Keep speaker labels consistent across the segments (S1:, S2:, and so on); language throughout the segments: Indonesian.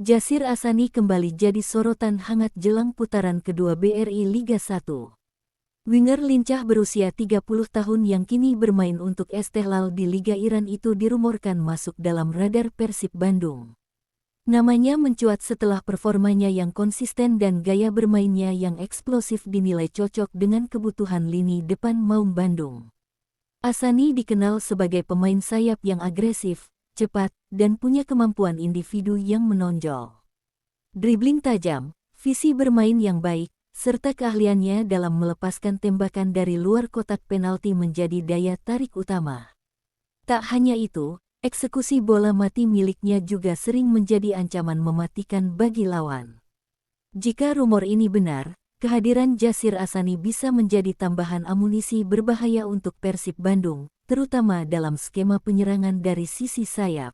S1: Jasir Asani kembali jadi sorotan hangat jelang putaran kedua BRI Liga 1. Winger lincah berusia 30 tahun yang kini bermain untuk Istiqlal di Liga Iran itu dirumorkan masuk dalam radar Persib Bandung. Namanya mencuat setelah performanya yang konsisten dan gaya bermainnya yang eksplosif dinilai cocok dengan kebutuhan lini depan Maung Bandung. Asani dikenal sebagai pemain sayap yang agresif, cepat, dan punya kemampuan individu yang menonjol. Dribling tajam, visi bermain yang baik, serta keahliannya dalam melepaskan tembakan dari luar kotak penalti menjadi daya tarik utama. Tak hanya itu, eksekusi bola mati miliknya juga sering menjadi ancaman mematikan bagi lawan. Jika rumor ini benar, kehadiran Jasir Asani bisa menjadi tambahan amunisi berbahaya untuk Persib Bandung, terutama dalam skema penyerangan dari sisi sayap.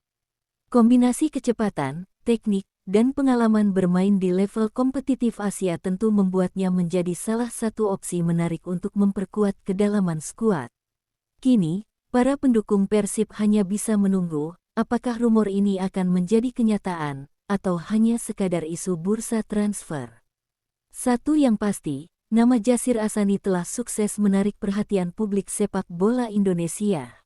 S1: Kombinasi kecepatan, teknik, dan pengalaman bermain di level kompetitif Asia tentu membuatnya menjadi salah satu opsi menarik untuk memperkuat kedalaman skuad. Kini, para pendukung Persib hanya bisa menunggu, apakah rumor ini akan menjadi kenyataan, atau hanya sekadar isu bursa transfer. Satu yang pasti, nama Jasir Asani telah sukses menarik perhatian publik sepak bola Indonesia.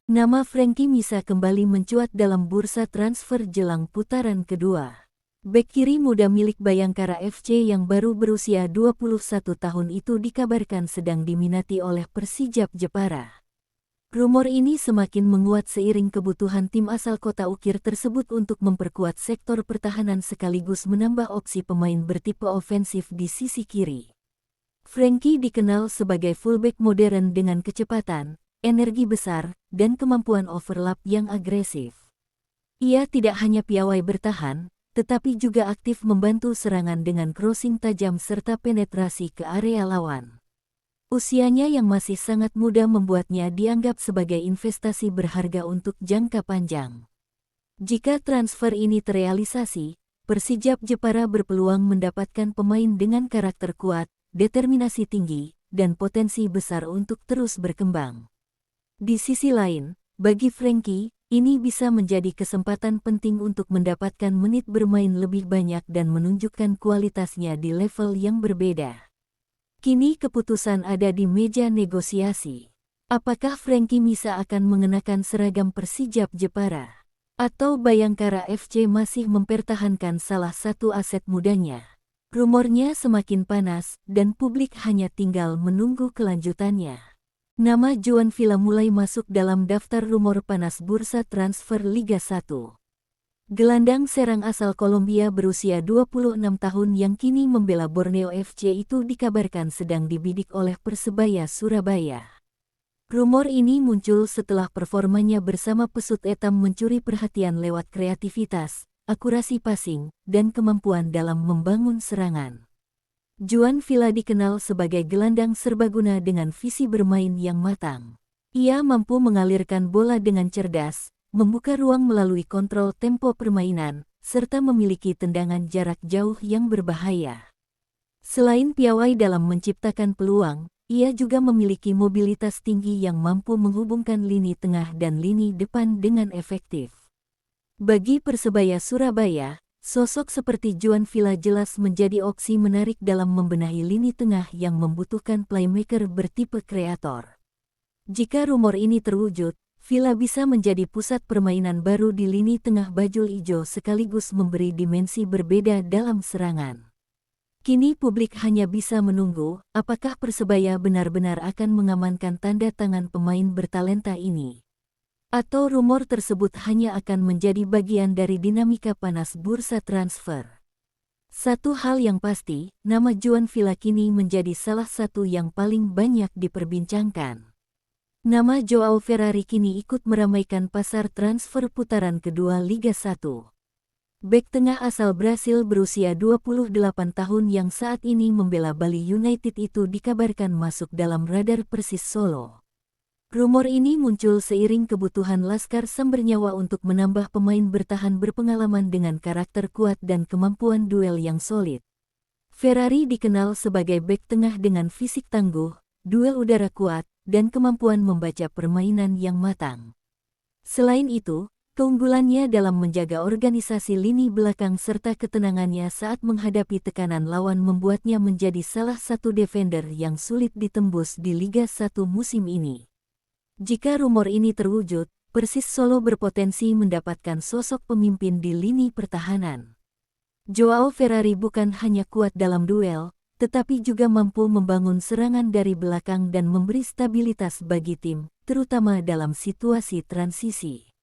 S1: Nama Frankie Misa kembali mencuat dalam bursa transfer jelang putaran kedua. Bek kiri muda milik Bayangkara FC yang baru berusia 21 tahun itu dikabarkan sedang diminati oleh Persijap Jepara. Rumor ini semakin menguat seiring kebutuhan tim asal kota ukir tersebut untuk memperkuat sektor pertahanan sekaligus menambah opsi pemain bertipe ofensif di sisi kiri. Frankie dikenal sebagai fullback modern dengan kecepatan, energi besar, dan kemampuan overlap yang agresif. Ia tidak hanya piawai bertahan, tetapi juga aktif membantu serangan dengan crossing tajam serta penetrasi ke area lawan. Usianya yang masih sangat muda membuatnya dianggap sebagai investasi berharga untuk jangka panjang. Jika transfer ini terrealisasi, Persijap Jepara berpeluang mendapatkan pemain dengan karakter kuat, determinasi tinggi, dan potensi besar untuk terus berkembang. Di sisi lain, bagi Frankie, ini bisa menjadi kesempatan penting untuk mendapatkan menit bermain lebih banyak dan menunjukkan kualitasnya di level yang berbeda. Kini keputusan ada di meja negosiasi. Apakah Frankie Misa akan mengenakan seragam Persijap Jepara? Atau Bayangkara FC masih mempertahankan salah satu aset mudanya? Rumornya semakin panas dan publik hanya tinggal menunggu kelanjutannya. Nama Joan Villa mulai masuk dalam daftar rumor panas bursa transfer Liga 1. Gelandang serang asal Kolombia berusia 26 tahun yang kini membela Borneo FC itu dikabarkan sedang dibidik oleh Persebaya Surabaya. Rumor ini muncul setelah performanya bersama Pesut Etam mencuri perhatian lewat kreativitas, akurasi passing, dan kemampuan dalam membangun serangan. Joan Villa dikenal sebagai gelandang serbaguna dengan visi bermain yang matang. Ia mampu mengalirkan bola dengan cerdas, membuka ruang melalui kontrol tempo permainan, serta memiliki tendangan jarak jauh yang berbahaya. Selain piawai dalam menciptakan peluang, ia juga memiliki mobilitas tinggi yang mampu menghubungkan lini tengah dan lini depan dengan efektif. Bagi Persebaya Surabaya, sosok seperti Joan Villa jelas menjadi opsi menarik dalam membenahi lini tengah yang membutuhkan playmaker bertipe kreator. Jika rumor ini terwujud, Villa bisa menjadi pusat permainan baru di lini tengah bajul ijo sekaligus memberi dimensi berbeda dalam serangan. Kini publik hanya bisa menunggu, apakah Persebaya benar-benar akan mengamankan tanda tangan pemain bertalenta ini. Atau rumor tersebut hanya akan menjadi bagian dari dinamika panas bursa transfer. Satu hal yang pasti, nama Joan Villa kini menjadi salah satu yang paling banyak diperbincangkan. Nama Joao Ferrari kini ikut meramaikan pasar transfer putaran kedua Liga 1. Bek tengah asal Brasil berusia 28 tahun yang saat ini membela Bali United itu dikabarkan masuk dalam radar Persis Solo. Rumor ini muncul seiring kebutuhan Laskar Sambernyawa untuk menambah pemain bertahan berpengalaman dengan karakter kuat dan kemampuan duel yang solid. Ferrari dikenal sebagai bek tengah dengan fisik tangguh, duel udara kuat, dan kemampuan membaca permainan yang matang. Selain itu, Keunggulannya dalam menjaga organisasi lini belakang serta ketenangannya saat menghadapi tekanan lawan membuatnya menjadi salah satu defender yang sulit ditembus di Liga 1 musim ini. Jika rumor ini terwujud, Persis Solo berpotensi mendapatkan sosok pemimpin di lini pertahanan. Joao Ferrari bukan hanya kuat dalam duel, tetapi juga mampu membangun serangan dari belakang dan memberi stabilitas bagi tim, terutama dalam situasi transisi.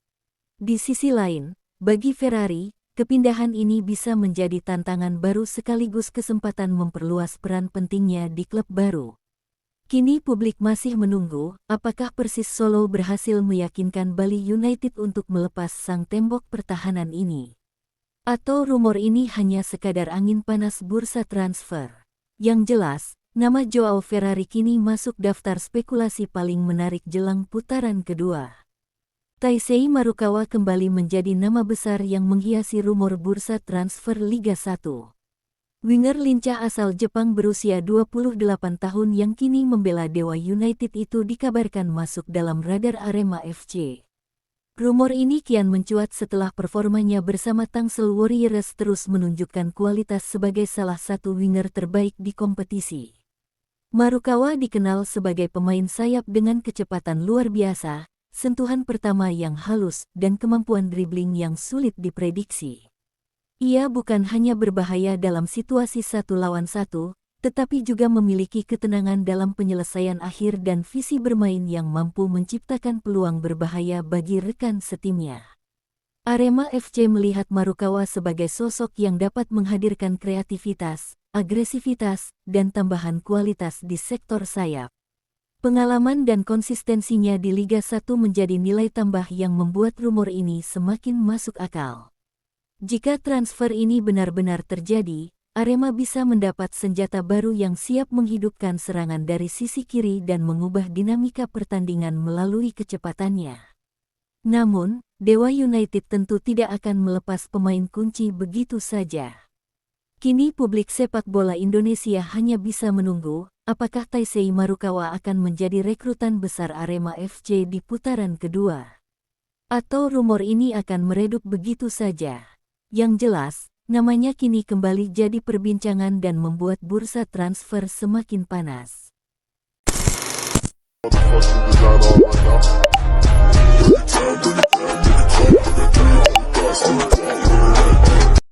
S1: Di sisi lain, bagi Ferrari, kepindahan ini bisa menjadi tantangan baru sekaligus kesempatan memperluas peran pentingnya di klub baru. Kini publik masih menunggu, apakah Persis Solo berhasil meyakinkan Bali United untuk melepas sang tembok pertahanan ini. Atau rumor ini hanya sekadar angin panas bursa transfer. Yang jelas, nama Joao Ferrari kini masuk daftar spekulasi paling menarik jelang putaran kedua. Taisei Marukawa kembali menjadi nama besar yang menghiasi rumor bursa transfer Liga 1. Winger lincah asal Jepang berusia 28 tahun yang kini membela Dewa United itu dikabarkan masuk dalam radar Arema FC. Rumor ini kian mencuat setelah performanya bersama Tangsel Warriors terus menunjukkan kualitas sebagai salah satu winger terbaik di kompetisi. Marukawa dikenal sebagai pemain sayap dengan kecepatan luar biasa, sentuhan pertama yang halus, dan kemampuan dribling yang sulit diprediksi. Ia bukan hanya berbahaya dalam situasi 1 lawan 1, tetapi juga memiliki ketenangan dalam penyelesaian akhir dan visi bermain yang mampu menciptakan peluang berbahaya bagi rekan setimnya. Arema FC melihat Marukawa sebagai sosok yang dapat menghadirkan kreativitas, agresivitas, dan tambahan kualitas di sektor sayap. Pengalaman dan konsistensinya di Liga 1 menjadi nilai tambah yang membuat rumor ini semakin masuk akal. Jika transfer ini benar-benar terjadi, Arema bisa mendapat senjata baru yang siap menghidupkan serangan dari sisi kiri dan mengubah dinamika pertandingan melalui kecepatannya. Namun, Dewa United tentu tidak akan melepas pemain kunci begitu saja. Kini publik sepak bola Indonesia hanya bisa menunggu, apakah Taisei Marukawa akan menjadi rekrutan besar Arema FC di putaran kedua? Atau rumor ini akan meredup begitu saja? Yang jelas, namanya kini kembali jadi perbincangan dan membuat bursa transfer semakin panas.